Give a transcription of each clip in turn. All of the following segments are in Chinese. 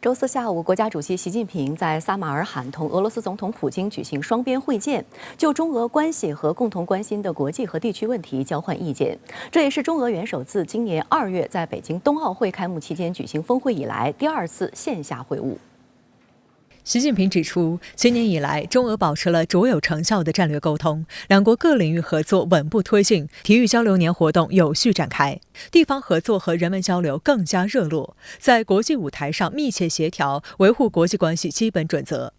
周四下午，国家主席习近平在撒马尔罕同俄罗斯总统普京举行双边会见，就中俄关系和共同关心的国际和地区问题交换意见。这也是中俄元首自今年2月在北京冬奥会开幕期间举行峰会以来第2次线下会晤。习近平指出，今年以来，中俄保持了卓有成效的战略沟通，两国各领域合作稳步推进，体育交流年活动有序展开，地方合作和人文交流更加热络，在国际舞台上密切协调，维护国际关系基本准则。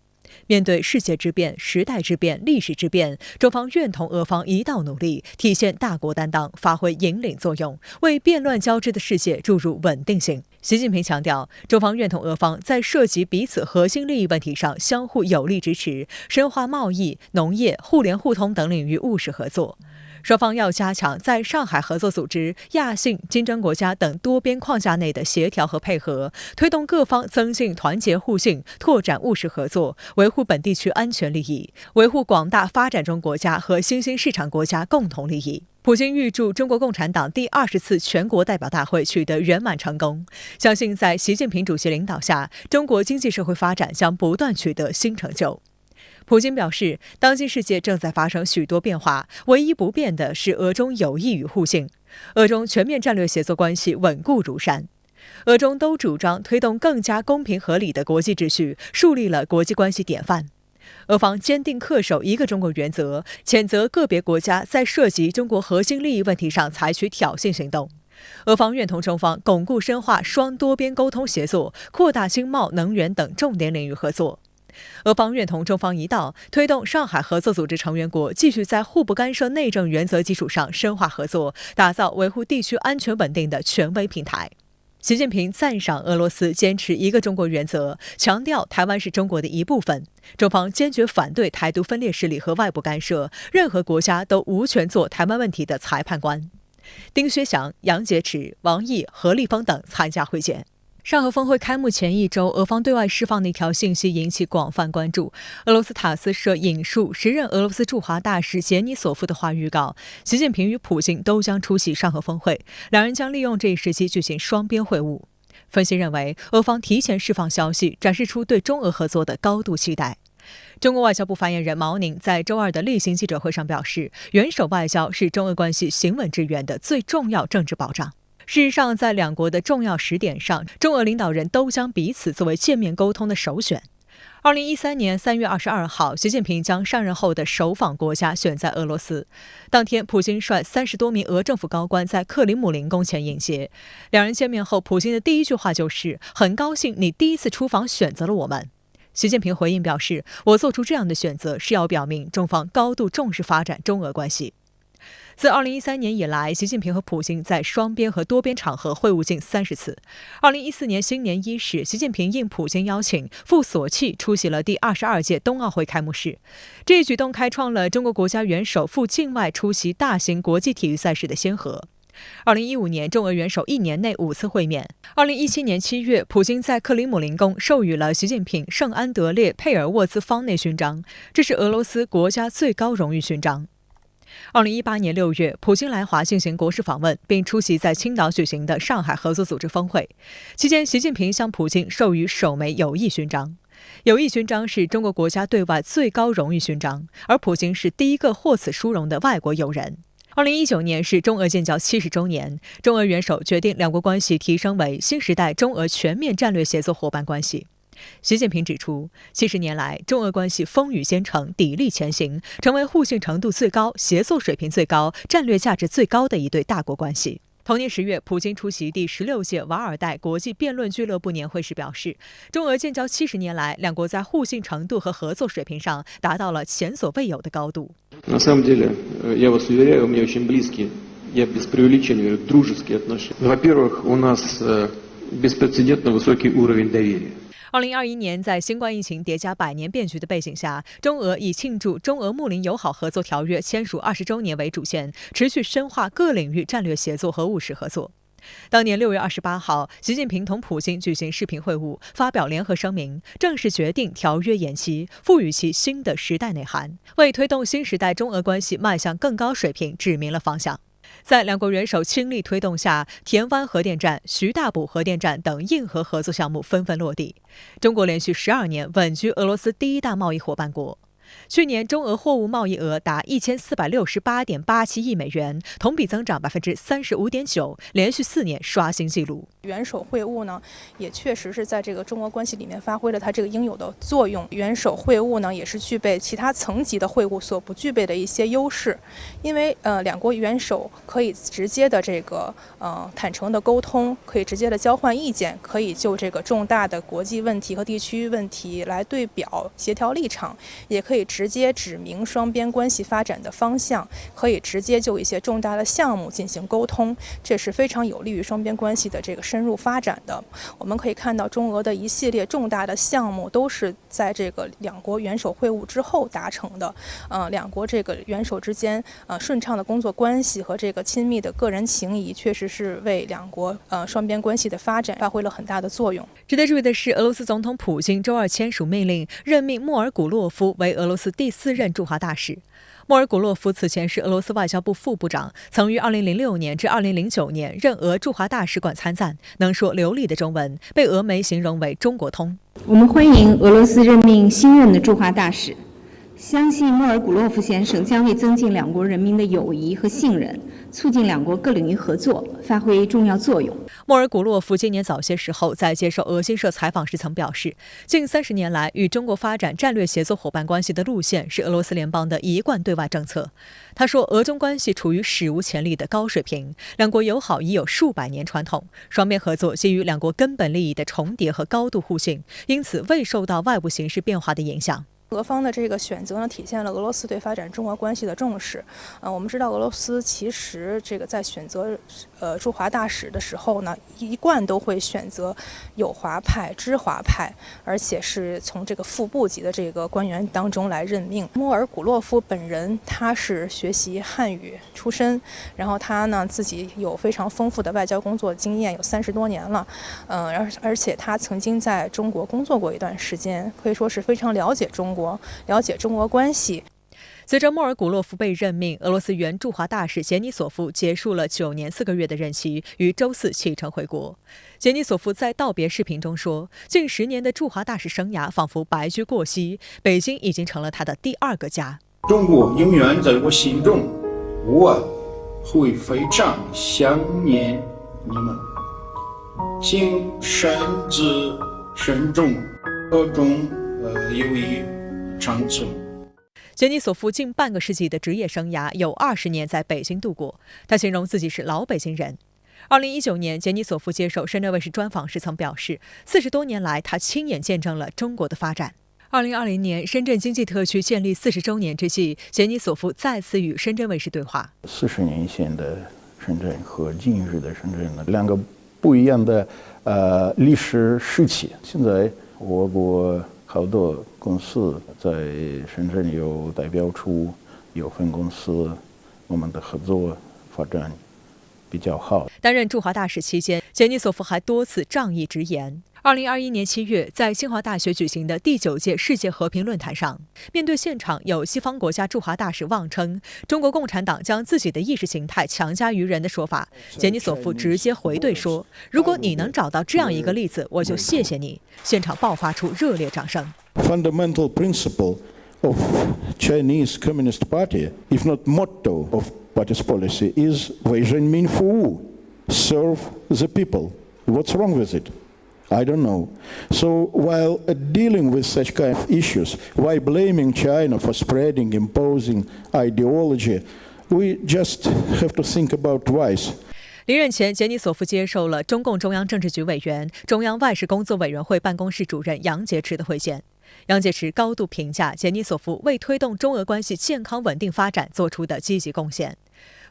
面对世界之变、时代之变、历史之变，中方愿同俄方一道努力，体现大国担当，发挥引领作用，为变乱交织的世界注入稳定性。习近平强调，中方愿同俄方在涉及彼此核心利益问题上相互有力支持，深化贸易、农业、互联互通等领域务实合作。双方要加强在上海合作组织、亚信、金砖国家等多边框架内的协调和配合，推动各方增进团结互信，拓展务实合作，维护本地区安全利益，维护广大发展中国家和新兴市场国家共同利益。普京预祝中国共产党第20次全国代表大会取得圆满成功，相信在习近平主席领导下，中国经济社会发展将不断取得新成就。普京表示，当今世界正在发生许多变化，唯一不变的是俄中友谊与互信，俄中全面战略协作关系稳固如山。俄中都主张推动更加公平合理的国际秩序，树立了国际关系典范。俄方坚定恪守一个中国原则，谴责个别国家在涉及中国核心利益问题上采取挑衅行动。俄方愿同中方巩固深化双多边沟通协作，扩大经贸、能源等重点领域合作。俄方愿同中方一道，推动上海合作组织成员国继续在互不干涉内政原则基础上深化合作，打造维护地区安全稳定的权威平台。习近平赞赏俄罗斯坚持一个中国原则，强调台湾是中国的一部分，中方坚决反对台独分裂势力和外部干涉，任何国家都无权做台湾问题的裁判官。丁薛祥、杨洁篪、王毅、何立峰等参加会见。上合峰会开幕前一周，俄方对外释放的一条信息引起广泛关注。俄罗斯塔斯社引述时任俄罗斯驻华大使杰尼索夫的话预告，习近平与普京都将出席上合峰会，两人将利用这一时机举行双边会晤。分析认为，俄方提前释放消息，展示出对中俄合作的高度期待。中国外交部发言人毛宁在周二的例行记者会上表示，元首外交是中俄关系行稳致远的最重要政治保障。事实上，在两国的重要时点上，中俄领导人都将彼此作为见面沟通的首选。2013年3月22号，习近平将上任后的首访国家选在俄罗斯。当天，普京率30多名俄政府高官在克里姆林宫前迎接。两人见面后，普京的第一句话就是“很高兴你第一次出访选择了我们”。习近平回应表示，我做出这样的选择是要表明中方高度重视发展中俄关系。自2013年以来，习近平和普京在双边和多边场合会晤近30次。2014年新年伊始，习近平应普京邀请，赴索契出席了第22届冬奥会开幕式。这一举动开创了中国国家元首赴境外出席大型国际体育赛事的先河。2015年，中俄元首1年内5次会面。2017年7月，普京在克里姆林宫授予了习近平圣安德烈佩尔沃兹方内勋章，这是俄罗斯国家最高荣誉勋章。2018年6月，普京来华进行国事访问，并出席在青岛举行的上海合作组织峰会。期间，习近平向普京授予首枚友谊勋章。友谊勋章是中国国家对外最高荣誉勋章，而普京是第一个获此殊荣的外国友人。2019年是中俄建交70周年，中俄元首决定两国关系提升为新时代中俄全面战略协作伙伴关系。习近平指出，70年来，中俄关系风雨兼程，砥砺前行，成为互信程度最高、协作水平最高、战略价值最高的一对大国关系。同年10月，普京出席第16届瓦尔代国际辩论俱乐部年会时表示，中俄建交70年来，两国在互信程度和合作水平上达到了前所未有的高度。На самом деле, я вас уверяю, у меня очень близкие, я без преувеличения говорю, дружеские отношения. Во-первых, у нас беспрецедентно высокий уровень доверия. 2021年，在新冠疫情叠加百年变局的背景下，中俄以庆祝中俄睦邻友好合作条约签署20周年为主线，持续深化各领域战略协作和务实合作。当年6月28号，习近平同普京举行视频会晤，发表联合声明，正式决定条约延期，赋予其新的时代内涵，为推动新时代中俄关系迈向更高水平指明了方向。在两国元首倾力推动下，田湾核电站、徐大堡核电站等硬核合作项目纷纷落地。中国连续12年稳居俄罗斯第一大贸易伙伴国。去年中俄货物贸易额达1468.87亿美元，同比增长35.9%，连续4年刷新纪录。元首会晤呢，也确实是在这个中俄关系里面发挥了它这个应有的作用。元首会晤呢，也是具备其他层级的会晤所不具备的一些优势，因为两国元首可以直接的这个坦诚的沟通，可以直接的交换意见，可以就这个重大的国际问题和地区问题来对表协调立场，也可以直接指明双边关系发展的方向，可以直接就一些重大的项目进行沟通，这是非常有利于双边关系的这个深入发展的。我们可以看到，中俄的一系列重大的项目都是在这个两国元首会晤之后达成的。两国这个元首之间顺畅的工作关系和这个亲密的个人情谊，确实是为两国双边关系的发展发挥了很大的作用。值得注意的是，俄罗斯总统普京周二签署命令，任命莫尔古洛夫为俄罗斯第4任驻华大使。莫尔古洛夫此前是俄罗斯外交部副部长，曾于2006年至2009年任俄驻华大使馆参赞，能说流利的中文，被俄媒形容为中国通。我们欢迎俄罗斯任命新任的驻华大使，相信莫尔古洛夫先生将为增进两国人民的友谊和信任，促进两国各领域合作发挥重要作用。莫尔古洛夫今年早些时候在接受俄新社采访时曾表示，近30年来与中国发展战略协作伙伴关系的路线是俄罗斯联邦的一贯对外政策。他说，俄中关系处于史无前例的高水平，两国友好已有数百年传统，双边合作基于两国根本利益的重叠和高度互信，因此未受到外部形势变化的影响。俄方的这个选择呢，体现了俄罗斯对发展中俄关系的重视。我们知道俄罗斯其实这个在选择驻华大使的时候呢，一贯都会选择友华派、知华派，而且是从这个副部级的这个官员当中来任命。莫尔古洛夫本人他是学习汉语出身，然后他呢自己有非常丰富的外交工作经验，有30多年了。而且他曾经在中国工作过一段时间，可以说是非常了解中国。了解中俄关系。随着莫尔古洛夫被任命，俄罗斯原驻华大使杰尼索夫结束了9年4个月的任期，于周4启程回国。杰尼索夫在道别视频中说，近10年的驻华大使生涯仿佛白驹过隙，北京已经成了他的第2个家。中国永远在我心中，我会非常想念你们，请慎之慎重，各种友谊长存。杰尼索夫近半个世纪的职业生涯有20年在北京度过，他形容自己是老北京人。2019年，杰尼索夫接受深圳卫视专访时曾表示，40多年来他亲眼见证了中国的发展。2020年，深圳经济特区建立40周年之际，杰尼索夫再次与深圳卫视对话。40年前的深圳和今日的深圳呢，两个不一样的历史时期。现在我国好多公司在深圳有代表处、有分公司，我们的合作发展比较好。担任驻华大使期间，杰尼索夫还多次仗义直言。2021年7月，在清华大学举行的第9届世界和平论坛上，面对现场有西方国家驻华大使妄称中国共产党将自己的意识形态强加于人的说法，杰尼索夫直接回怼说，如果你能找到这样一个例子，我就谢谢你。现场爆发出热烈掌声。Fundamental principle of Chinese Communist Party, if not motto of party's policy, is 为人民服务 serve the people. What's wrong with it? I don't know. So while dealing with such kind of issues, why blaming China for spreading, imposing ideology, we just have to think about twice. 离任前，杰尼索夫接受了中共中央政治局委员、中央外事工作委员会办公室主任杨洁篪的会见。杨洁篪高度评价杰尼索夫为推动中俄关系健康稳定发展做出的积极贡献。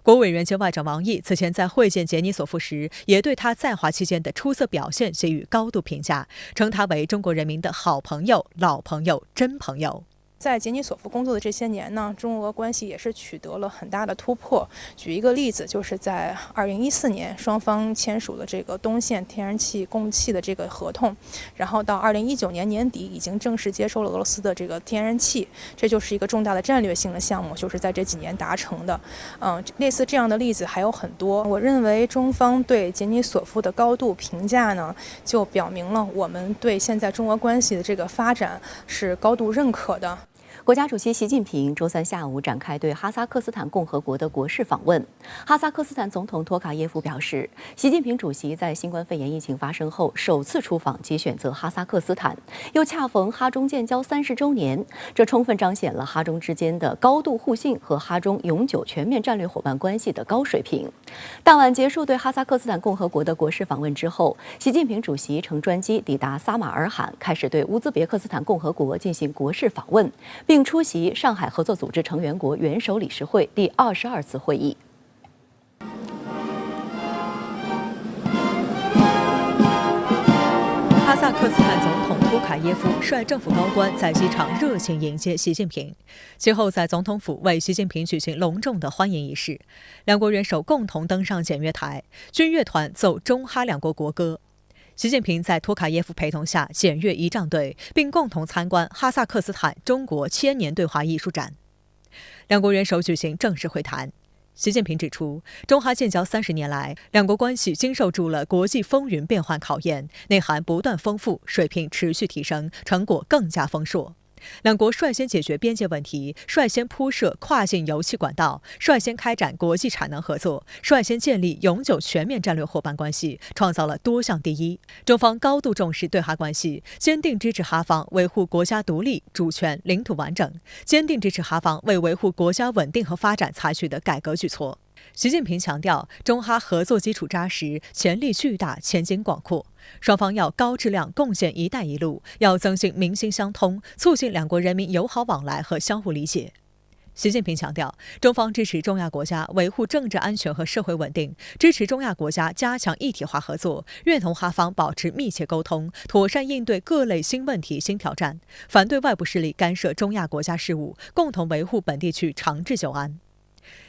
国务委员兼外长王毅此前在会见杰尼索夫时，也对他在华期间的出色表现给予高度评价，称他为中国人民的好朋友、老朋友、真朋友。在杰尼索夫工作的这些年呢，中俄关系也是取得了很大的突破。举一个例子，就是在2014年，双方签署了这个东线天然气供气的这个合同，然后到2019年年底已经正式接收了俄罗斯的这个天然气，这就是一个重大的战略性的项目，就是在这几年达成的。类似这样的例子还有很多。我认为中方对杰尼索夫的高度评价呢，就表明了我们对现在中俄关系的这个发展是高度认可的。国家主席习近平周三下午展开对哈萨克斯坦共和国的国事访问。哈萨克斯坦总统托卡耶夫表示，习近平主席在新冠肺炎疫情发生后首次出访即选择哈萨克斯坦，又恰逢哈中建交30周年，这充分彰显了哈中之间的高度互信和哈中永久全面战略伙伴关系的高水平。当晚结束对哈萨克斯坦共和国的国事访问之后，习近平主席乘专机抵达撒马尔罕，开始对乌兹别克斯坦共和国进行国事访问，并出席上海合作组织成员国元首理事会第22次会议。哈萨克斯坦总统托卡耶夫率政府高官在机场热情迎接习近平，其后在总统府为习近平举行隆重的欢迎仪式，两国元首共同登上检阅台，军乐团奏中哈两国国歌。习近平在托卡耶夫陪同下检阅仪仗队，并共同参观哈萨克斯坦中国千年对话艺术展。两国元首举行正式会谈。习近平指出，中哈建交30年来，两国关系经受住了国际风云变幻考验，内涵不断丰富，水平持续提升，成果更加丰硕。两国率先解决边界问题，率先铺设跨境油气管道，率先开展国际产能合作，率先建立永久全面战略伙伴关系，创造了多项第一。中方高度重视对哈关系，坚定支持哈方维护国家独立、主权、领土完整，坚定支持哈方为维护国家稳定和发展采取的改革举措。习近平强调，中哈合作基础扎实，潜力巨大，前景广阔。双方要高质量贡献“一带一路”，要增进民心相通，促进两国人民友好往来和相互理解。习近平强调，中方支持中亚国家维护政治安全和社会稳定，支持中亚国家加强一体化合作，愿同哈方保持密切沟通，妥善应对各类新问题、新挑战，反对外部势力干涉中亚国家事务，共同维护本地区长治久安。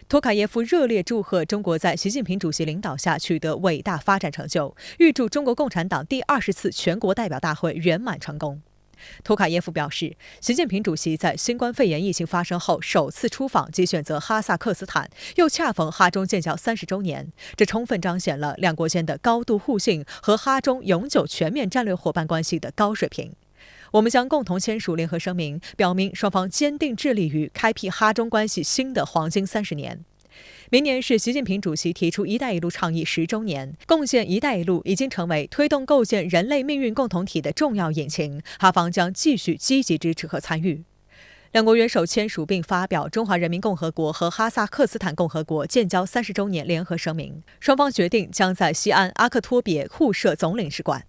托卡耶夫热烈祝贺中国在习近平主席领导下取得伟大发展成就，预祝中国共产党第20次全国代表大会圆满成功。托卡耶夫表示，习近平主席在新冠肺炎疫情发生后首次出访即选择哈萨克斯坦，又恰逢哈中建交30周年，这充分彰显了两国间的高度互信和哈中永久全面战略伙伴关系的高水平。我们将共同签署联合声明，表明双方坚定致力于开辟哈中关系新的黄金30年。明年是习近平主席提出“一带一路”倡议10周年，贡献“一带一路”已经成为推动构建人类命运共同体的重要引擎，哈方将继续积极支持和参与。两国元首签署并发表中华人民共和国和哈萨克斯坦共和国建交30周年联合声明，双方决定将在西安阿克托别互设总领事馆。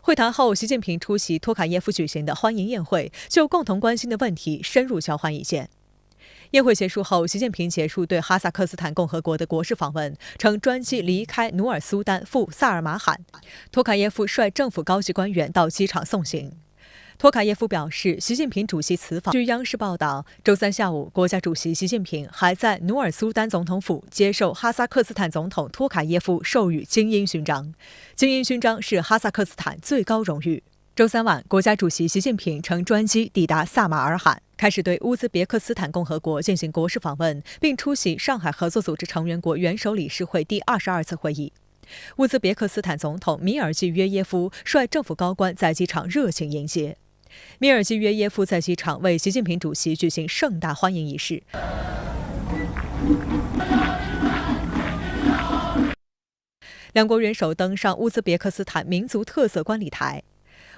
会谈后，习近平出席托卡耶夫举行的欢迎宴会，就共同关心的问题深入交换意见。宴会结束后，习近平结束对哈萨克斯坦共和国的国事访问，乘专机离开努尔苏丹赴萨尔马罕。托卡耶夫率政府高级官员到机场送行。托卡耶夫表示，习近平主席此访。据央视报道，周三下午，国家主席习近平还在努尔苏丹总统府接受哈萨克斯坦总统托卡耶夫授予精英勋章。精英勋章是哈萨克斯坦最高荣誉。周三晚，国家主席习近平乘专机抵达撒马尔罕，开始对乌兹别克斯坦共和国进行国事访问，并出席上海合作组织成员国元首理事会第22次会议。乌兹别克斯坦总统米尔季约耶夫率政府高官在机场热情迎接。米尔季约耶夫在机场为习近平主席举行盛大欢迎仪式。两国元首登上乌兹别克斯坦民族特色观礼台。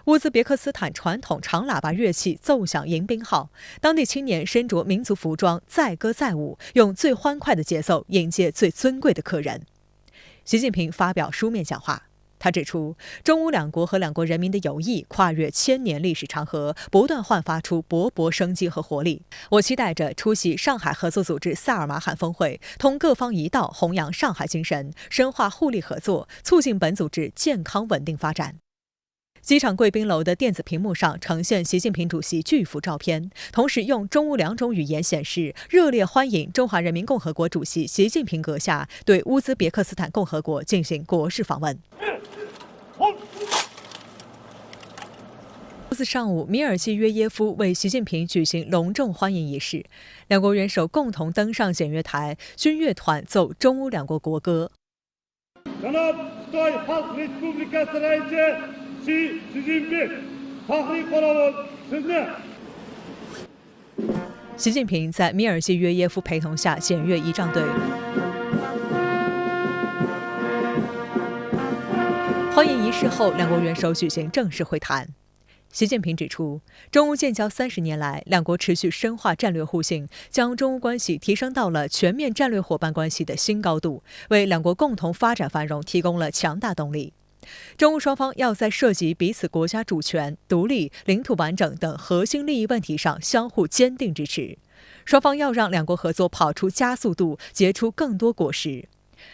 乌兹别克斯坦传统长喇叭乐器奏响迎宾号，当地青年身着民族服装，载歌载舞，用最欢快的节奏迎接最尊贵的客人。习近平发表书面讲话。他指出，中乌两国和两国人民的友谊跨越1000年历史长河，不断焕发出勃勃生机和活力。我期待着出席上海合作组织萨尔马罕峰会，同各方一道弘扬上海精神，深化互利合作，促进本组织健康稳定发展。机场贵宾楼的电子屏幕上呈现习近平主席巨幅照片，同时用中乌2种语言显示热烈欢迎中华人民共和国主席习近平阁下对乌兹别克斯坦共和国进行国事访问。周四上午，米尔季约耶夫为习近平举行隆重欢迎仪式，两国元首共同登上检阅台，军乐团奏中乌2国国歌。习近平在米尔季约耶夫陪同下检阅仪仗队。欢迎仪式后，两国元首举行正式会谈。习近平指出，中乌建交30年来，两国持续深化战略互信，将中乌关系提升到了全面战略伙伴关系的新高度，为两国共同发展繁荣提供了强大动力。中乌双方要在涉及彼此国家主权、独立、领土完整等核心利益问题上相互坚定支持。双方要让两国合作跑出加速度，结出更多果实。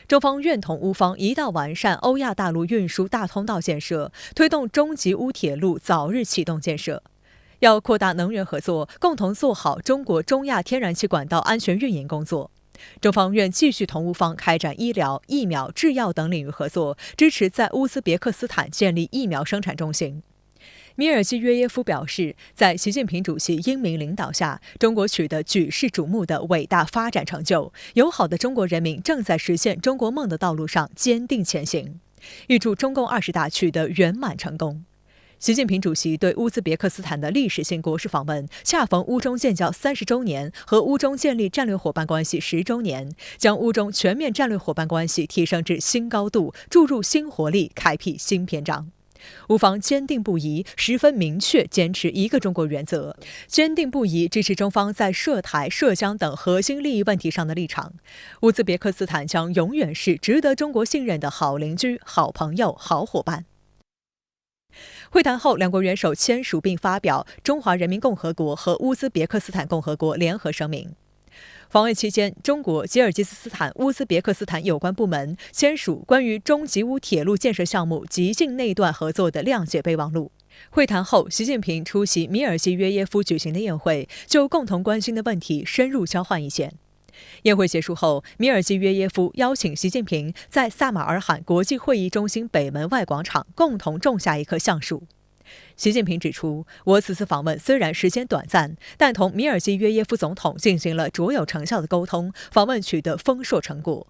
中方愿同乌方一道完善欧亚大陆运输大通道建设，推动中吉乌铁路早日启动建设。要扩大能源合作，共同做好中国中亚天然气管道安全运营工作。中方愿继续同乌方开展医疗、疫苗、制药等领域合作，支持在乌兹别克斯坦建立疫苗生产中心。米尔季约耶夫表示，在习近平主席英明领导下，中国取得举世瞩目的伟大发展成就，友好的中国人民正在实现中国梦的道路上坚定前行。预祝中共20大取得圆满成功。习近平主席对乌兹别克斯坦的历史性国事访问，恰逢乌中建交30周年和乌中建立战略伙伴关系10周年，将乌中全面战略伙伴关系提升至新高度，注入新活力，开辟新篇章。乌方坚定不移、十分明确坚持一个中国原则，坚定不移支持中方在涉台、涉疆等核心利益问题上的立场。乌兹别克斯坦将永远是值得中国信任的好邻居、好朋友、好伙伴。会谈后，两国元首签署并发表中华人民共和国和乌兹别克斯坦共和国联合声明。访问期间，中国、吉尔吉斯斯坦、乌兹别克斯坦有关部门签署关于中吉乌铁路建设项目及境内段合作的谅解备忘录。会谈后，习近平出席米尔季约耶夫举行的宴会，就共同关心的问题深入交换意见。宴会结束后，米尔季约耶夫邀请习近平在萨马尔罕国际会议中心北门外广场共同种下一棵橡树。习近平指出，我此次访问虽然时间短暂，但同米尔季约耶夫总统进行了卓有成效的沟通，访问取得丰硕成果。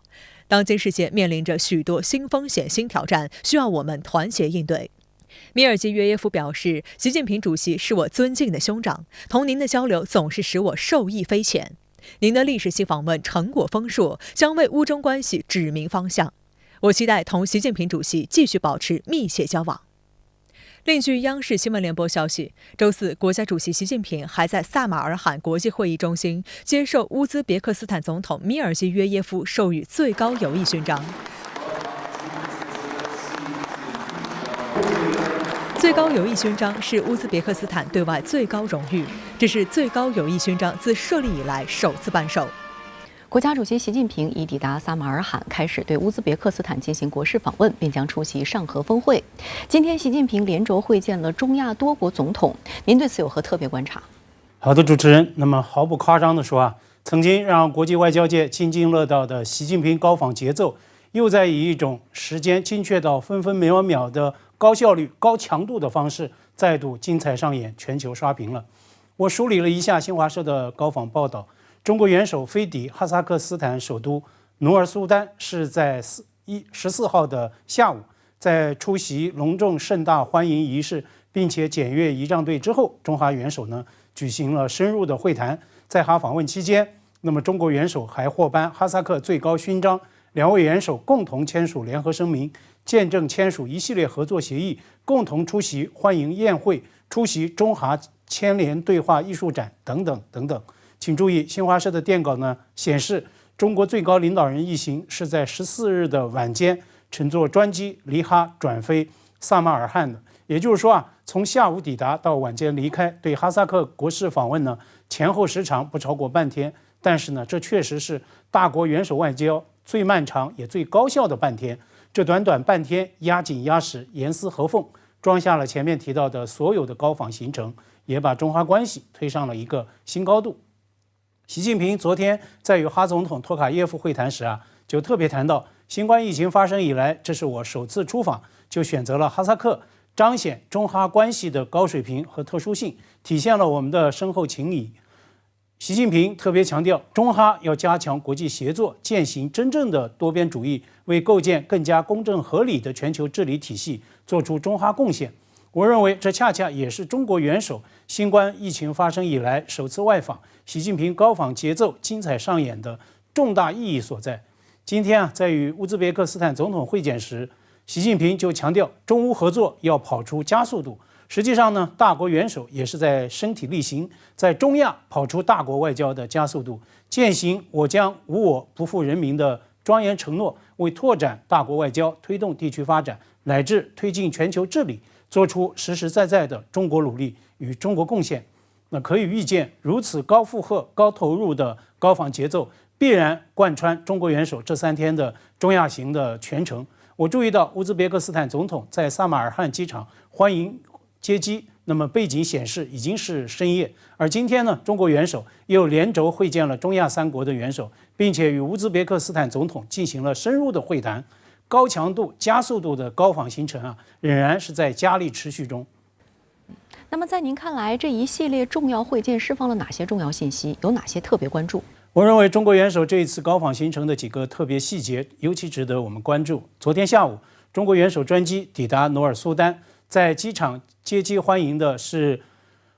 当今世界面临着许多新风险、新挑战，需要我们团结应对。米尔季约耶夫表示，习近平主席是我尊敬的兄长，同您的交流总是使我受益匪浅。您的历史性访问成果丰硕，将为乌中关系指明方向。我期待同习近平主席继续保持密切交往。另据央视新闻联播消息，周四，国家主席习近平还在萨马尔罕国际会议中心接受乌兹别克斯坦总统米尔季约耶夫授予最高友谊勋章。最高友谊勋章是乌兹别克斯坦对外最高荣誉，这是最高友谊勋章自设立以来首次颁授。国家主席习近平已抵达撒马尔罕，开始对乌兹别克斯坦进行国事访问，并将出席上合峰会。今天，习近平连轴会见了中亚多国总统，您对此有何特别观察？好的，主持人。那么毫不夸张地说曾经让国际外交界津津乐道的习近平高访节奏，又在以一种时间精确到分分秒秒的高效率、高强度的方式，再度精彩上演，全球刷屏了。我梳理了一下新华社的高访报道。中国元首飞抵哈萨克斯坦首都努尔苏丹，是在14号的下午，在出席隆重盛大欢迎仪式，并且检阅仪仗队之后，中哈元首举行了深入的会谈。在哈访问期间，那么中国元首还获颁哈萨克最高勋章，两位元首共同签署联合声明，见证签署一系列合作协议，共同出席欢迎宴会，出席中哈牵连对话艺术展等等等等。请注意，新华社的电稿显示，中国最高领导人一行是在14日的晚间乘坐专机离哈转飞萨马尔罕的。也就是说从下午抵达到晚间离开，对哈萨克国事访问前后时长不超过半天。但是这确实是大国元首外交最漫长也最高效的半天。这短短半天，压紧压实，严丝合缝，装下了前面提到的所有的高仿行程，也把中哈关系推上了一个新高度。习近平昨天在与哈总统托卡耶夫会谈时就特别谈到，新冠疫情发生以来，这是我首次出访，就选择了哈萨克，彰显中哈关系的高水平和特殊性，体现了我们的深厚情谊。习近平特别强调，中哈要加强国际协作，践行真正的多边主义，为构建更加公正合理的全球治理体系做出中哈贡献。我认为这恰恰也是中国元首新冠疫情发生以来首次外访，习近平高访节奏精彩上演的重大意义所在。今天在与乌兹别克斯坦总统会见时，习近平就强调中乌合作要跑出加速度。实际上呢，大国元首也是在身体力行，在中亚跑出大国外交的加速度，践行我将无我不负人民的庄严承诺，为拓展大国外交、推动地区发展乃至推进全球治理做出实实在在的中国努力与中国贡献。那可以预见，如此高负荷、高投入的高访节奏，必然贯穿中国元首这3天的中亚行的全程。我注意到乌兹别克斯坦总统在撒马尔罕机场欢迎接机，那么背景显示已经是深夜。而今天呢，中国元首又连轴会见了中亚3国的元首，并且与乌兹别克斯坦总统进行了深入的会谈。高强度、加速度的高访行程仍然是在加力持续中。那么在您看来，这一系列重要会见释放了哪些重要信息？有哪些特别关注？我认为中国元首这一次高访行程的几个特别细节尤其值得我们关注。昨天下午，中国元首专机抵达努尔苏丹，在机场接机欢迎的是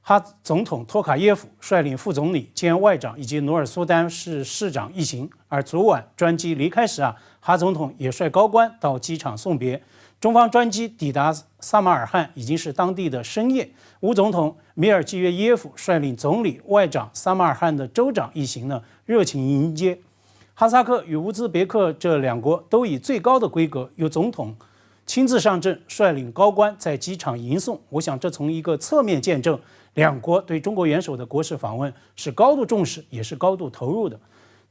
哈总统托卡耶夫率领副总理兼外长以及努尔苏丹市市长一行。而昨晚专机离开时哈总统也率高官到机场送别。中方专机抵达撒马尔罕已经是当地的深夜。乌总统米尔季约耶夫率领总理、外长、撒马尔罕的州长一行热情迎接。哈萨克与乌兹别克这2国都以最高的规格，由总统亲自上阵，率领高官在机场迎送。我想这从一个侧面见证2国对中国元首的国事访问是高度重视，也是高度投入的。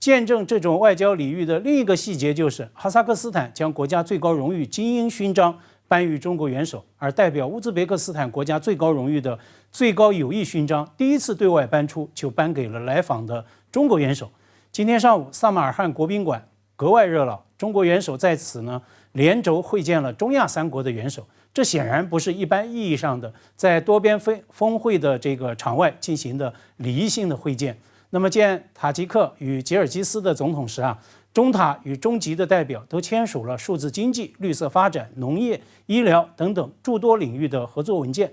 见证这种外交礼遇的另一个细节就是，哈萨克斯坦将国家最高荣誉金鹰勋章颁予中国元首，而代表乌兹别克斯坦国家最高荣誉的最高友谊勋章第一次对外颁出，就颁给了来访的中国元首。今天上午，撒马尔罕国宾馆格外热闹，中国元首在此连轴会见了中亚3国的元首。这显然不是一般意义上的在多边峰会的这个场外进行的礼仪性的会见。那么见塔吉克与吉尔吉斯的总统时中塔与中吉的代表都签署了数字经济、绿色发展、农业、医疗等等诸多领域的合作文件。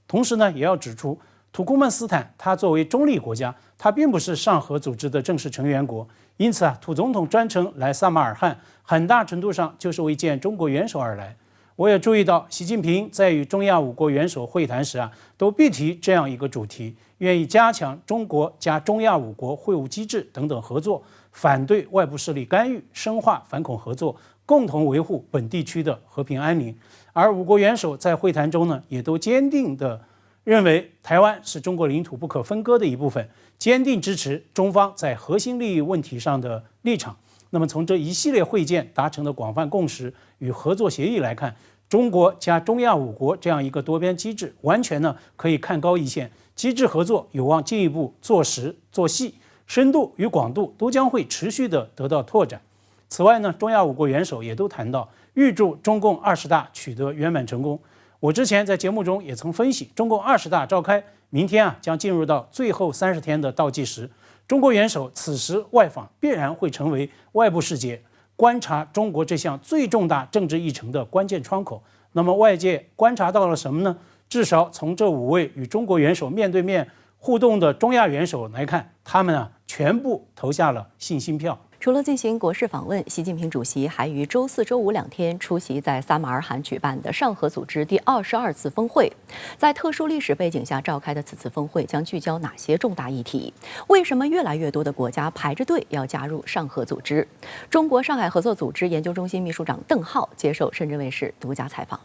同时也要指出，土库曼斯坦它作为中立国家，它并不是上合组织的正式成员国，因此土总统专程来撒马尔罕，很大程度上就是为见中国元首而来。我也注意到，习近平在与中亚5国元首会谈时都必提这样一个主题，愿意加强中国加中亚5国会晤机制等等合作，反对外部势力干预，深化反恐合作，共同维护本地区的和平安宁。而5国元首在会谈中也都坚定地认为台湾是中国领土不可分割的一部分，坚定支持中方在核心利益问题上的立场。那么从这一系列会见达成的广泛共识与合作协议来看，中国加中亚5国这样一个多边机制完全可以看高一线，机制合作有望进一步做实做细，深度与广度都将会持续的得到拓展。此外中亚5国元首也都谈到预祝中共20大取得圆满成功。我之前在节目中也曾分析，中共20大召开，明天将进入到最后30天的倒计时。中国元首此时外访必然会成为外部世界观察中国这项最重大政治议程的关键窗口。那么外界观察到了什么呢？至少从这5位与中国元首面对面互动的中亚元首来看，他们全部投下了信心票。除了进行国事访问，习近平主席还于周4、周52天出席在撒马尔罕举办的上合组织第22次峰会。在特殊历史背景下召开的此次峰会将聚焦哪些重大议题？为什么越来越多的国家排着队要加入上合组织？中国上海合作组织研究中心秘书长邓浩接受深圳卫视独家采访。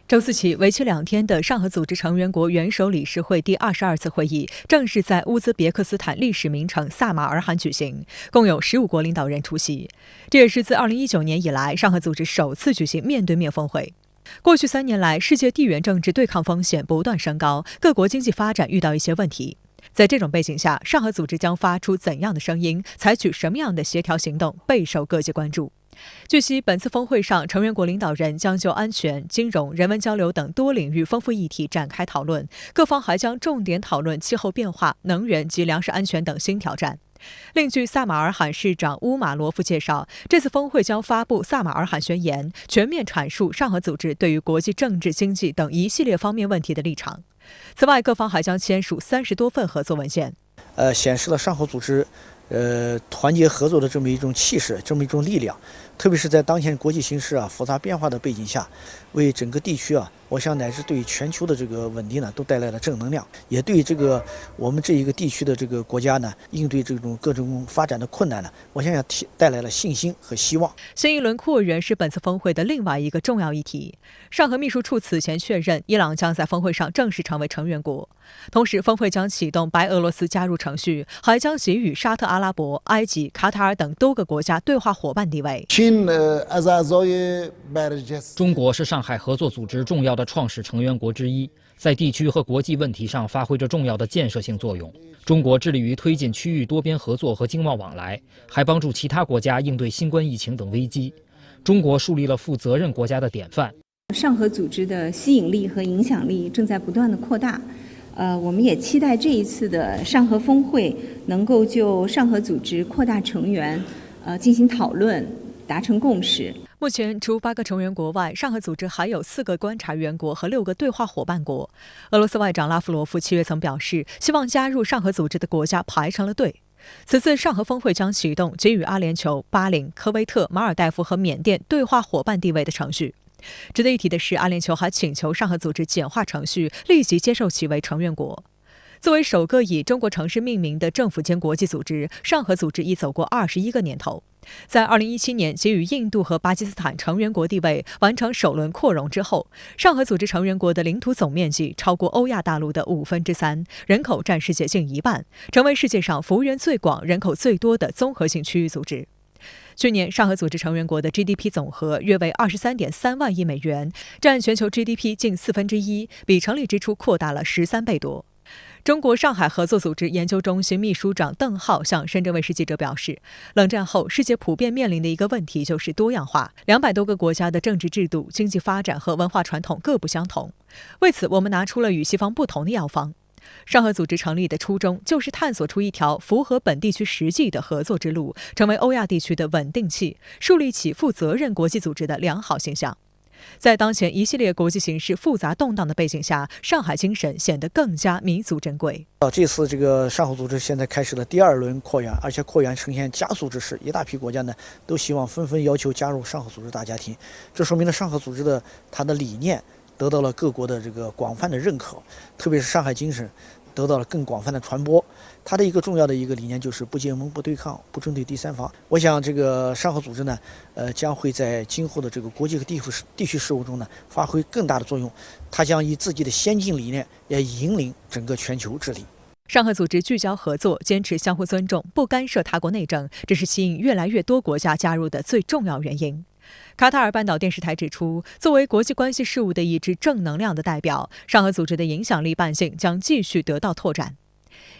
周4起，为期2天的上合组织成员国元首理事会第22次会议正式在乌兹别克斯坦历史名城撒马尔罕举行，共有15国领导人出席。这也是自2019年以来上合组织首次举行面对面峰会。过去3年来，世界地缘政治对抗风险不断升高，各国经济发展遇到一些问题。在这种背景下，上合组织将发出怎样的声音，采取什么样的协调行动，备受各界关注。据悉，本次峰会上，成员国领导人将就安全、金融、人文交流等多领域丰富议题展开讨论，各方还将重点讨论气候变化、能源及粮食安全等新挑战。另据萨马尔罕市长乌马罗夫介绍，这次峰会将发布萨马尔罕宣言，全面阐述上合组织对于国际政治、经济等一系列方面问题的立场。此外，各方还将签署30多份合作文件，显示了上合组织团结合作的这么一种气势，这么一种力量。特别是在当前国际形势复杂变化的背景下，为整个地区我想乃至对全球的这个稳定呢，都带来了正能量，也对这个我们这一个地区的这个国家呢，应对这种各种发展的困难呢，我想带来了信心和希望。新一轮扩员是本次峰会的另外一个重要议题。上合秘书处此前确认，伊朗将在峰会上正式成为成员国，同时峰会将启动白俄罗斯加入程序，还将给予沙特阿拉伯、埃及、卡塔尔等多个国家对话伙伴地位。中国是上海合作组织重要的创始成员国之一，在地区和国际问题上发挥着重要的建设性作用。中国致力于推进区域多边合作和经贸往来，还帮助其他国家应对新冠疫情等危机。中国树立了负责任国家的典范。上合组织的吸引力和影响力正在不断的扩大。我们也期待这一次的上合峰会能够就上合组织扩大成员进行讨论，达成共识。目前，除8个成员国外，上合组织还有4个观察员国和6个对话伙伴国。俄罗斯外长拉夫罗夫7月曾表示，希望加入上合组织的国家排成了队。此次上合峰会将启动给予阿联酋、巴林、科威特、马尔代夫和缅甸对话伙伴地位的程序。值得一提的是，阿联酋还请求上合组织简化程序，立即接受其为成员国。作为首个以中国城市命名的政府间国际组织，上合组织已走过21个年头。在2017年给予印度和巴基斯坦成员国地位，完成首轮扩容之后，上合组织成员国的领土总面积超过欧亚大陆的3/5，人口占世界近1半，成为世界上幅员最广、人口最多的综合性区域组织。去年，上合组织成员国的 GDP 总和约为23.3万亿美元，占全球 GDP 近1/4，比成立之初扩大了13倍多。中国上海合作组织研究中心秘书长邓浩向深圳卫视记者表示，冷战后世界普遍面临的一个问题就是多样化，200多个国家的政治制度、经济发展和文化传统各不相同。为此，我们拿出了与西方不同的药方。上合组织成立的初衷就是探索出一条符合本地区实际的合作之路，成为欧亚地区的稳定器，树立起负责任国际组织的良好形象。在当前一系列国际形势复杂动荡的背景下，上海精神显得更加弥足珍贵。这次这个上合组织现在开始了第2轮扩员，而且扩员呈现加速之势，一大批国家呢都希望纷纷要求加入上合组织大家庭。这说明了上合组织的它的理念得到了各国的这个广泛的认可，特别是上海精神得到了更广泛的传播。它的一个重要的一个理念就是不结盟、不对抗、不针对第三方。我想这个上合组织呢，将会在今后的这个国际和地区事务中呢发挥更大的作用。它将以自己的先进理念也引领整个全球治理。上合组织聚焦合作，坚持相互尊重，不干涉他国内政，这是吸引越来越多国家加入的最重要原因。卡塔尔半岛电视台指出，作为国际关系事务的一支正能量的代表，上合组织的影响力半径将继续得到拓展。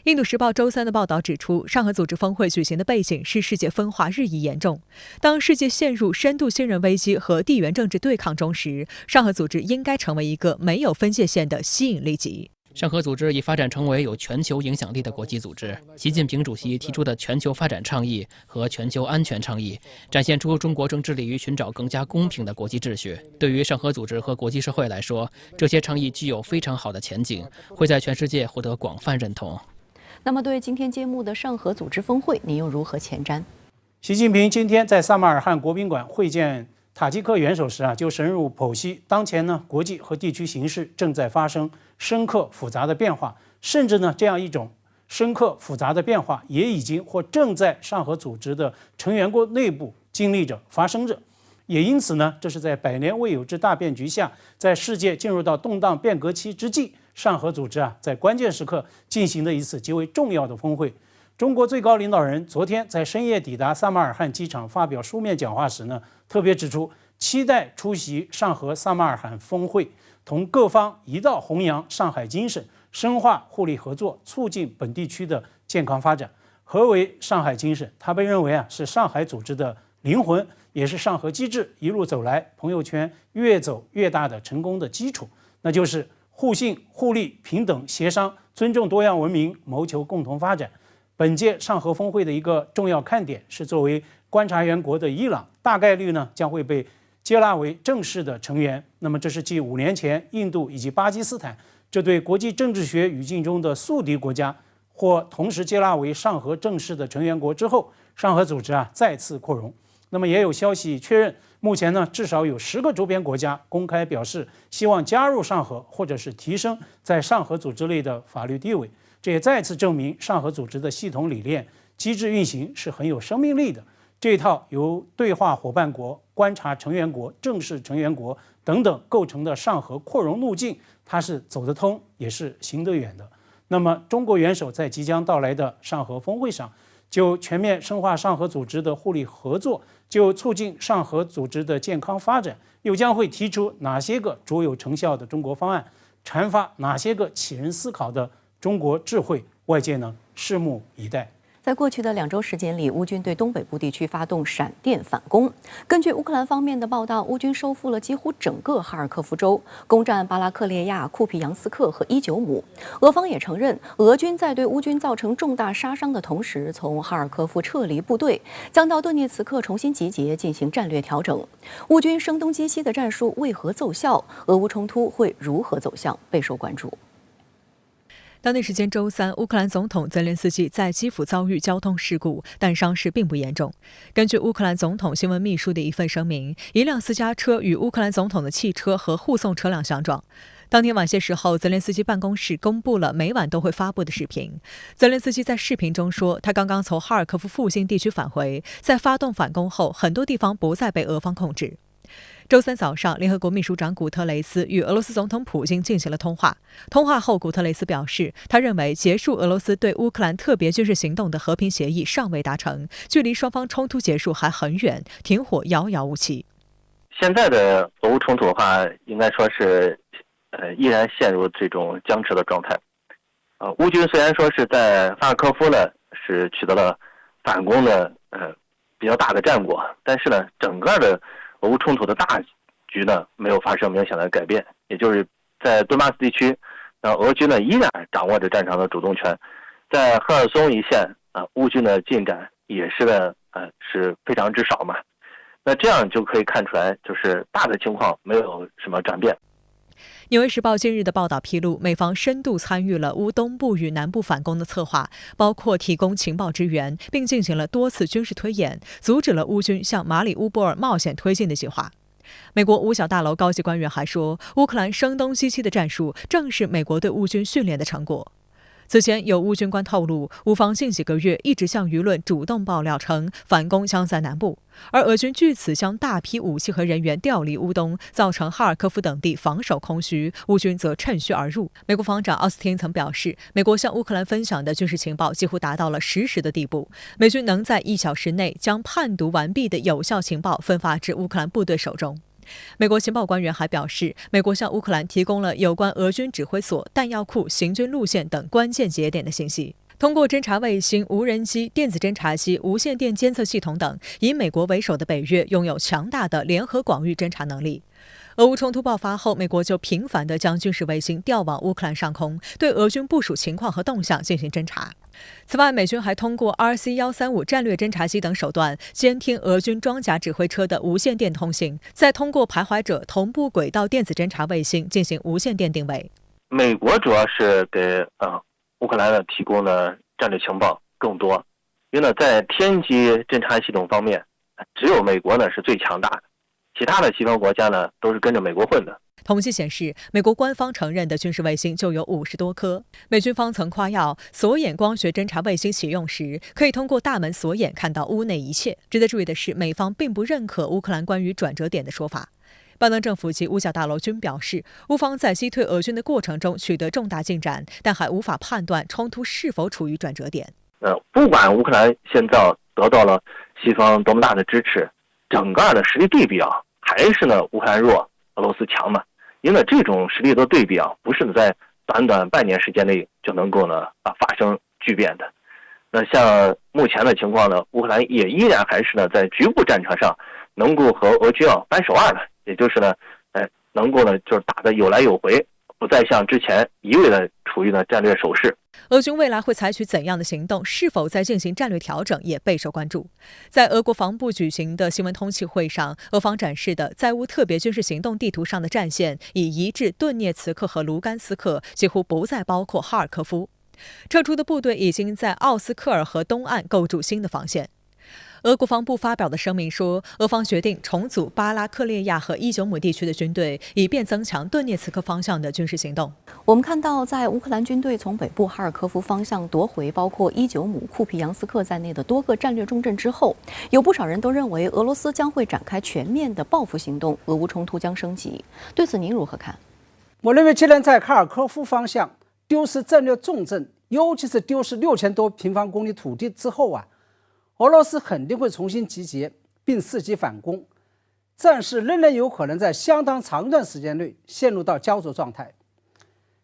印度时报周3的报道指出，上合组织峰会举行的背景是世界分化日益严重。当世界陷入深度信任危机和地缘政治对抗中时，上合组织应该成为一个没有分界线的吸引力极。上合组织已发展成为有全球影响力的国际组织。习近平主席提出的全球发展倡议和全球安全倡议，展现出中国正致力于寻找更加公平的国际秩序。对于上合组织和国际社会来说，这些倡议具有非常好的前景，会在全世界获得广泛认同。那么，对今天揭幕的上合组织峰会，您又如何前瞻？习近平今天在萨马尔罕国宾馆会见塔吉克元首时就深入剖析当前国际和地区形势正在发生深刻复杂的变化，甚至这样一种深刻复杂的变化也已经或正在上合组织的成员国内部经历着、发生着。也因此这是在100年未有之大变局下，在世界进入到动荡变革期之际，上合组织在关键时刻进行的一次极为重要的峰会。中国最高领导人昨天在深夜抵达萨马尔罕机场发表书面讲话时特别指出，期待出席上合萨马尔罕峰会，同各方一道弘扬上海精神，深化互利合作，促进本地区的健康发展。何为上海精神？它被认为是上海组织的灵魂，也是上合机制一路走来朋友圈越走越大的成功的基础，那就是互信、互利、平等、协商，尊重多样文明，谋求共同发展。本届上合峰会的一个重要看点是，作为观察员国的伊朗，大概率呢将会被接纳为正式的成员。那么这是继5年前印度以及巴基斯坦这对国际政治学语境中的宿敌国家或同时接纳为上合正式的成员国之后，上合组织再次扩容。那么也有消息确认，目前呢至少有10个周边国家公开表示希望加入上合，或者是提升在上合组织内的法律地位。这也再次证明上合组织的系统理念、机制运行是很有生命力的。这一套由对话伙伴国、观察成员国、正式成员国等等构成的上合扩容路径，它是走得通，也是行得远的。那么中国元首在即将到来的上合峰会上，就全面深化上合组织的互利合作，就促进上合组织的健康发展，又将会提出哪些个卓有成效的中国方案，阐发哪些个启人思考的中国智慧，外界呢拭目以待。在过去的2周时间里，乌军对东北部地区发动闪电反攻。根据乌克兰方面的报道，乌军收复了几乎整个哈尔科夫州，攻占巴拉克列亚、库皮扬斯克和伊久姆。俄方也承认，俄军在对乌军造成重大杀伤的同时，从哈尔科夫撤离部队，将到顿涅茨克重新集结，进行战略调整。乌军声东击西的战术为何奏效？俄乌冲突会如何走向？备受关注。当地时间周三，乌克兰总统泽连斯基在基辅遭遇交通事故，但伤势并不严重。根据乌克兰总统新闻秘书的一份声明，一辆私家车与乌克兰总统的汽车和护送车辆相撞。当天晚些时候，泽连斯基办公室公布了每晚都会发布的视频。泽连斯基在视频中说，他刚刚从哈尔科夫附近地区返回，在发动反攻后，很多地方不再被俄方控制。周三早上，联合国秘书长古特雷斯与俄罗斯总统普京进行了通话。通话后，古特雷斯表示，他认为结束俄罗斯对乌克兰特别军事行动的和平协议尚未达成，距离双方冲突结束还很远，停火遥遥无期。现在的俄乌冲突的话，应该说是依然陷入这种僵持的状态。乌军虽然说是在哈尔科夫呢是取得了反攻的比较大的战果，但是呢，整个的俄乌冲突的大局呢没有发生明显的改变，也就是在顿巴斯地区，俄军呢依然掌握着战场的主动权。在赫尔松一线乌军的进展也是是非常之少嘛。那这样就可以看出来，就是大的情况没有什么转变。纽约时报近日的报道披露，美方深度参与了乌东部与南部反攻的策划，包括提供情报支援，并进行了多次军事推演，阻止了乌军向马里乌波尔冒险推进的计划。美国五角大楼高级官员还说，乌克兰声东击西的战术正是美国对乌军训练的成果。此前有乌军官透露，乌方近几个月一直向舆论主动爆料称反攻将在南部，而俄军据此将大批武器和人员调离乌东，造成哈尔科夫等地防守空虚，乌军则趁虚而入。美国防长奥斯汀曾表示，美国向乌克兰分享的军事情报几乎达到了实时的地步，美军能在1小时内将判读完毕的有效情报分发至乌克兰部队手中。美国情报官员还表示，美国向乌克兰提供了有关俄军指挥所、弹药库、行军路线等关键节点的信息。通过侦察卫星、无人机、电子侦察机、无线电监测系统等，以美国为首的北约拥有强大的联合广域侦察能力。俄乌冲突爆发后，美国就频繁地将军事卫星调往乌克兰上空，对俄军部署情况和动向进行侦察。此外，美军还通过 RC-135 战略侦察机等手段监听俄军装甲指挥车的无线电通信，再通过徘徊者同步轨道电子侦察卫星进行无线电定位。美国主要是给乌克兰提供的战略情报更多，因为呢，在天基侦察系统方面，只有美国呢是最强大的，其他的西方国家呢都是跟着美国混的。统计显示，美国官方承认的军事卫星就有50多颗。美军方曾夸耀，锁眼光学侦察卫星启用时，可以通过大门锁眼看到屋内一切。值得注意的是，美方并不认可乌克兰关于转折点的说法。拜登政府及五角大楼均表示，乌方在击退俄军的过程中取得重大进展，但还无法判断冲突是否处于转折点。不管乌克兰现在得到了西方多么大的支持，整个的实力地表还是呢乌克兰弱，俄罗斯强嘛？因为这种实力的对比啊，不是在短短半年时间内就能够呢发生巨变的。那像目前的情况呢，乌克兰也依然还是呢在局部战场上能够和俄军扳手腕的，也就是呢，能够呢就是打得有来有回，不再像之前一味的处于呢战略守势。俄军未来会采取怎样的行动？是否在进行战略调整，也备受关注。在俄国防部举行的新闻通气会上，俄方展示的在乌特别军事行动地图上的战线已移至顿涅茨克和卢甘斯克，几乎不再包括哈尔科夫。撤出的部队已经在奥斯克尔河东岸构筑新的防线。俄国防部发表的声明说，俄方决定重组巴拉克列亚和伊久姆地区的军队，以便增强顿涅茨克方向的军事行动。我们看到，在乌克兰军队从北部哈尔科夫方向夺回包括伊久姆、库皮扬斯克在内的多个战略重镇之后，有不少人都认为俄罗斯将会展开全面的报复行动，俄乌冲突将升级。对此您如何看？我认为，既然在哈尔科夫方向丢失战略重镇，尤其是丢失6000多平方公里土地之后俄罗斯肯定会重新集结并伺机反攻，战事仍然有可能在相当长一段时间内陷入到焦灼状态。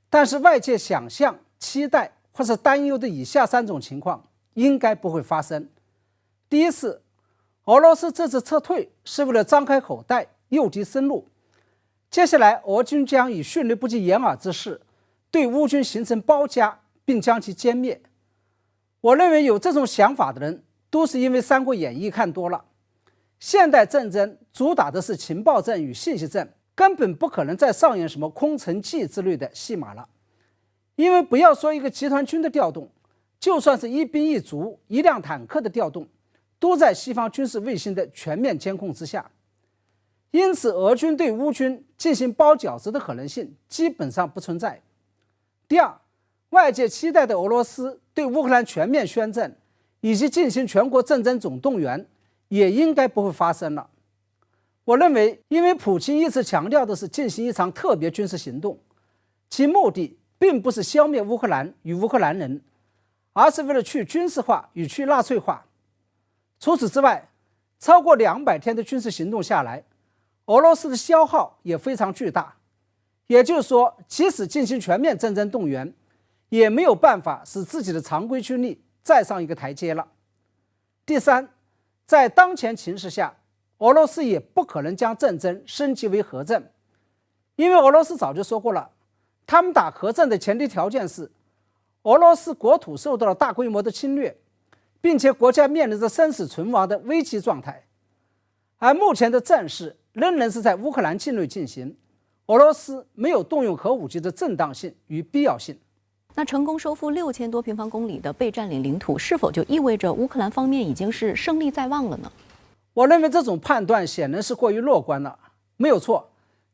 但是外界想象、期待或是担忧的以下3种情况应该不会发生。第一是，俄罗斯这次撤退是为了张开口袋诱敌深入，接下来俄军将以迅雷不及掩耳之势对乌军形成包夹，并将其歼灭。我认为有这种想法的人都是因为《三国演义》看多了。现代战争主打的是情报战与信息战，根本不可能再上演什么空城计之类的戏码了。因为不要说一个集团军的调动，就算是一兵一卒、一辆坦克的调动，都在西方军事卫星的全面监控之下。因此，俄军对乌军进行包饺子的可能性基本上不存在。第二，外界期待的俄罗斯对乌克兰全面宣战以及进行全国战争总动员也应该不会发生了。我认为，因为普京一直强调的是进行一场特别军事行动，其目的并不是消灭乌克兰与乌克兰人，而是为了去军事化与去纳粹化。除此之外，超过200天的军事行动下来，俄罗斯的消耗也非常巨大。也就是说，即使进行全面战争动员，也没有办法使自己的常规军力再上一个台阶了。第三，在当前情势下，俄罗斯也不可能将战争升级为核战，因为俄罗斯早就说过了，他们打核战的前提条件是俄罗斯国土受到了大规模的侵略，并且国家面临着生死存亡的危机状态。而目前的战事仍然是在乌克兰境内进行，俄罗斯没有动用核武器的正当性与必要性。那成功收复6000多平方公里的被占领领土，是否就意味着乌克兰方面已经是胜利在望了呢？我认为这种判断显然是过于乐观了。没有错，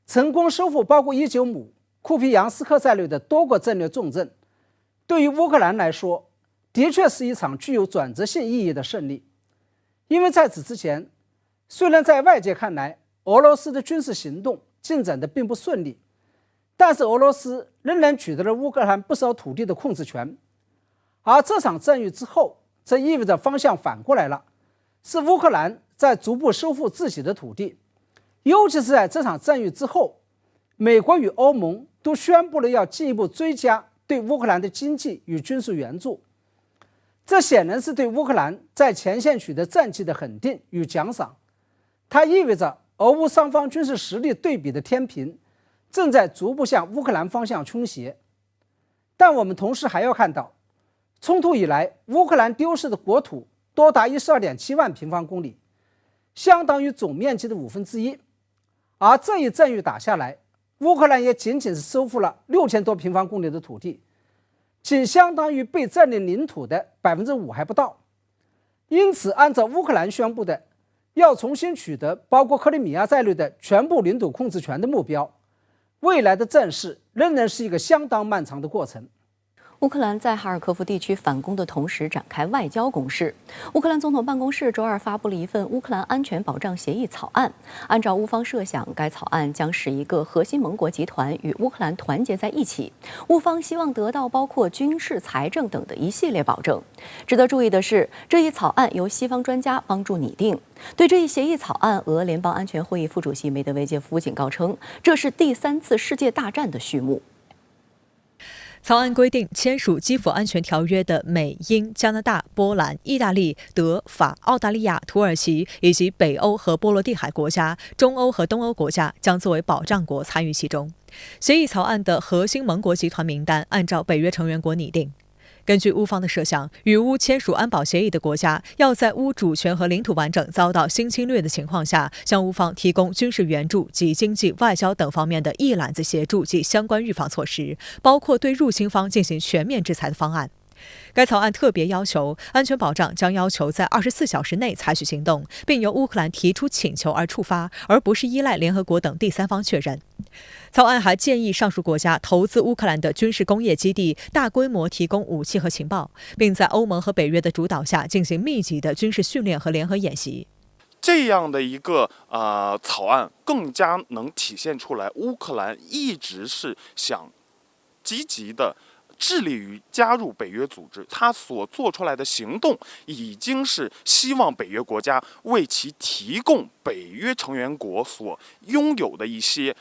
成功收复包括伊久姆、库皮扬斯克在内的多个战略重镇，对于乌克兰来说，的确是一场具有转折性意义的胜利。因为在此之前，虽然在外界看来，俄罗斯的军事行动进展得并不顺利，但是俄罗斯仍然取得了乌克兰不少土地的控制权。而这场战役之后，这意味着方向反过来了，是乌克兰在逐步收复自己的土地。尤其是在这场战役之后，美国与欧盟都宣布了要进一步追加对乌克兰的经济与军事援助，这显然是对乌克兰在前线取得战绩的肯定与奖赏。它意味着俄乌双方军事实力对比的天平正在逐步向乌克兰方向倾斜。但我们同时还要看到，冲突以来，乌克兰丢失的国土多达12.7万平方公里，相当于总面积的1/5。而这一战役打下来，乌克兰也仅仅是收复了6000多平方公里的土地，仅相当于被占领领土的5%还不到。因此，按照乌克兰宣布的要重新取得包括克里米亚在内的全部领土控制权的目标，未来的战事仍然是一个相当漫长的过程。乌克兰在哈尔科夫地区反攻的同时展开外交攻势。乌克兰总统办公室周二发布了一份乌克兰安全保障协议草案。按照乌方设想，该草案将使一个核心盟国集团与乌克兰团结在一起。乌方希望得到包括军事、财政等的一系列保证。值得注意的是，这一草案由西方专家帮助拟定。对这一协议草案，俄联邦安全会议副主席梅德韦杰夫警告称，这是第3次世界大战的序幕。草案规定，签署基辅安全条约的美、英、加拿大、波兰、意大利、德、法、澳大利亚、土耳其以及北欧和波罗的海国家、中欧和东欧国家将作为保障国参与其中。协议草案的核心盟国集团名单按照北约成员国拟定。根据乌方的设想，与乌签署安保协议的国家要在乌主权和领土完整遭到新侵略的情况下，向乌方提供军事援助及经济、外交等方面的一揽子协助及相关预防措施，包括对入侵方进行全面制裁的方案。该草案特别要求，安全保障将要求在24小时内采取行动，并由乌克兰提出请求而触发，而不是依赖联合国等第三方确认。草案还建议上述国家投资乌克兰的军事工业基地，大规模提供武器和情报，并在欧盟和北约的主导下进行密集的军事训练和联合演习。这样的一个草案更加能体现出来，乌克兰一直是想积极的致力于加入北约组织，他所做出来的行动已经是希望北约国家为其提供北约成员国所拥有的一些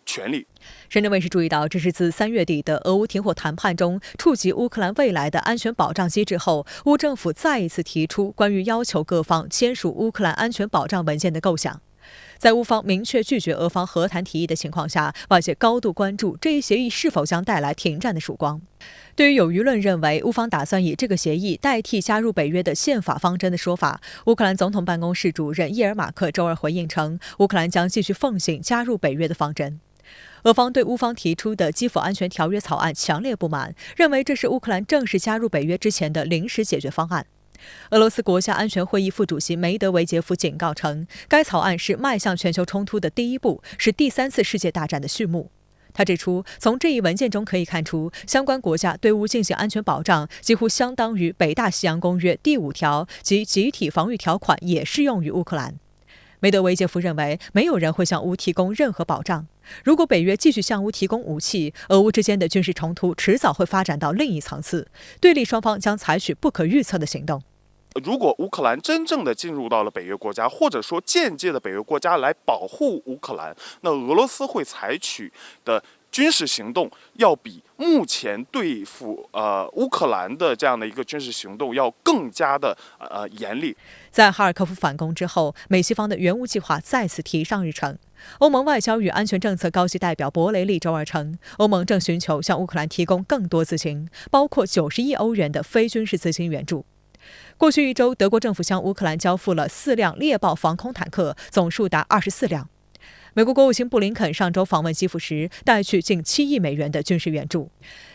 权利。深圳卫视注意到，这是自3月底的俄乌停火谈判中触及乌克兰未来的安全保障机制后，乌政府再一次提出关于要求各方签署乌克兰安全保障文件的构想。在乌方明确拒绝俄方和谈提议的情况下，外界高度关注这一协议是否将带来停战的曙光。对于有舆论认为乌方打算以这个协议代替加入北约的宪法方针的说法，乌克兰总统办公室主任叶尔马克周二回应称，乌克兰将继续奉行加入北约的方针。俄方对乌方提出的基辅安全条约草案强烈不满，认为这是乌克兰正式加入北约之前的临时解决方案。俄罗斯国家安全会议副主席梅德韦杰夫警告称，该草案是迈向全球冲突的第一步，是第3次世界大战的序幕。他指出，从这一文件中可以看出，相关国家对乌进行安全保障，几乎相当于北大西洋公约第5条及集体防御条款也适用于乌克兰。梅德韦杰夫认为，没有人会向乌提供任何保障。如果北约继续向乌提供武器，俄乌之间的军事冲突迟早会发展到另一层次，对立双方将采取不可预测的行动。如果乌克兰真正的进入到了北约国家，或者说间接的北约国家来保护乌克兰，那俄罗斯会采取的军事行动要比目前对付乌克兰的这样的一个军事行动要更加的严厉。在哈尔科夫反攻之后，美西方的援乌计划再次提上日程。欧盟外交与安全政策高级代表博雷利周二称，欧盟正寻求向乌克兰提供更多资金，包括90亿欧元的非军事资金援助。过去1周，德国政府向乌克兰交付了4辆猎豹防空坦克，总数达24辆。美国国务卿布林肯上周访问基辅时，带去近7亿美元的军事援助。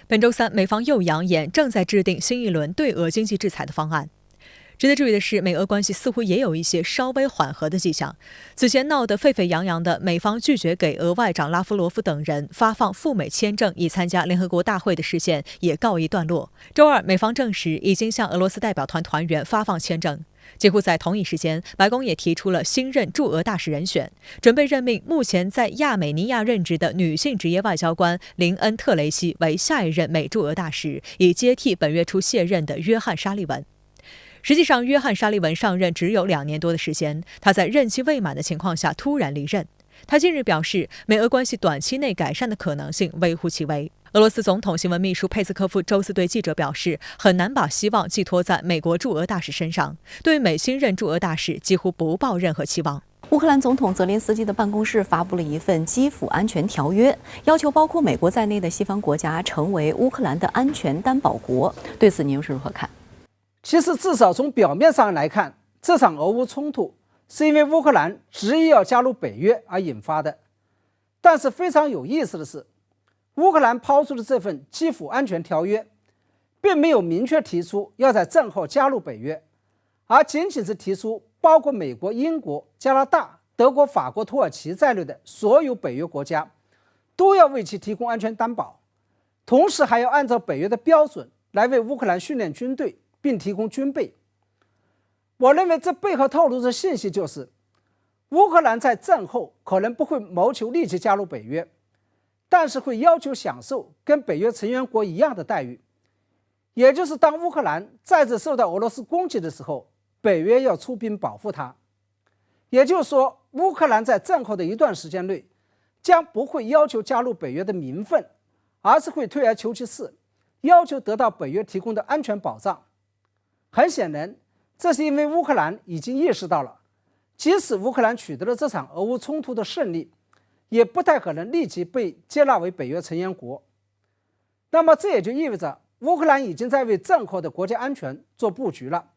本周3，美方又扬言正在制定新一轮对俄经济制裁的方案。值得注意的是，美俄关系似乎也有一些稍微缓和的迹象。此前闹得沸沸扬扬的美方拒绝给俄外长拉夫罗夫等人发放赴美签证以参加联合国大会的事件也告一段落。周二，美方证实已经向俄罗斯代表团团员发放签证。几乎在同一时间，白宫也提出了新任驻俄大使人选，准备任命目前在亚美尼亚任职的女性职业外交官林恩·特雷西为下一任美驻俄大使，以接替本月初卸任的约翰·沙利文。实际上，约翰·沙利文上任只有2年多的时间，他在任期未满的情况下突然离任。他近日表示，美俄关系短期内改善的可能性微乎其微。俄罗斯总统新闻秘书佩斯科夫周4对记者表示，很难把希望寄托在美国驻俄大使身上，对美新任驻俄大使几乎不抱任何期望。乌克兰总统泽连斯基的办公室发布了一份基辅安全条约，要求包括美国在内的西方国家成为乌克兰的安全担保国。对此，您又是如何看？其实，至少从表面上来看，这场俄乌冲突是因为乌克兰执意要加入北约而引发的。但是非常有意思的是，乌克兰抛出的这份基辅安全条约，并没有明确提出要在战后加入北约，而仅仅是提出包括美国、英国、加拿大、德国、法国、土耳其在内的所有北约国家都要为其提供安全担保。同时还要按照北约的标准来为乌克兰训练军队并提供军备。我认为这背后透露着信息就是，乌克兰在战后可能不会谋求立即加入北约，但是会要求享受跟北约成员国一样的待遇，也就是当乌克兰再次受到俄罗斯攻击的时候，北约要出兵保护它。也就是说，乌克兰在战后的一段时间内将不会要求加入北约的名分，而是会退而求其次，要求得到北约提供的安全保障。很显然，这是因为乌克兰已经意识到了，即使乌克兰取得了这场俄乌冲突的胜利，也不太可能立即被接纳为北约成员国。那么这也就意味着乌克兰已经在为战后的国家安全做布局了。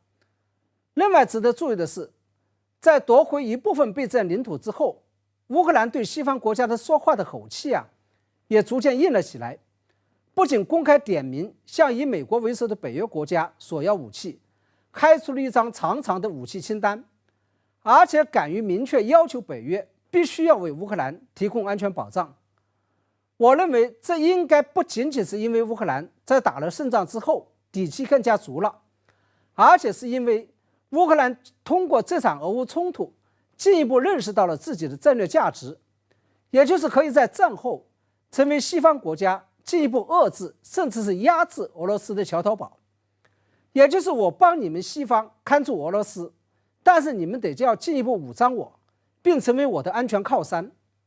另外值得注意的是，在夺回一部分被占领土之后，乌克兰对西方国家的说话的口气也逐渐硬了起来，不仅公开点名向以美国为首的北约国家索要武器，开出了一张长长的武器清单，而且敢于明确要求北约必须要为乌克兰提供安全保障。我认为这应该不仅仅是因为乌克兰在打了胜仗之后底气更加足了，而且是因为乌克兰通过这场俄乌冲突进一步认识到了自己的战略价值，也就是可以在战后成为西方国家进一步遏制甚至是压制俄罗斯的桥头堡。也就是我帮你们西方看住俄罗斯，但是你们得要进一步武装我，并成为我的安全靠山。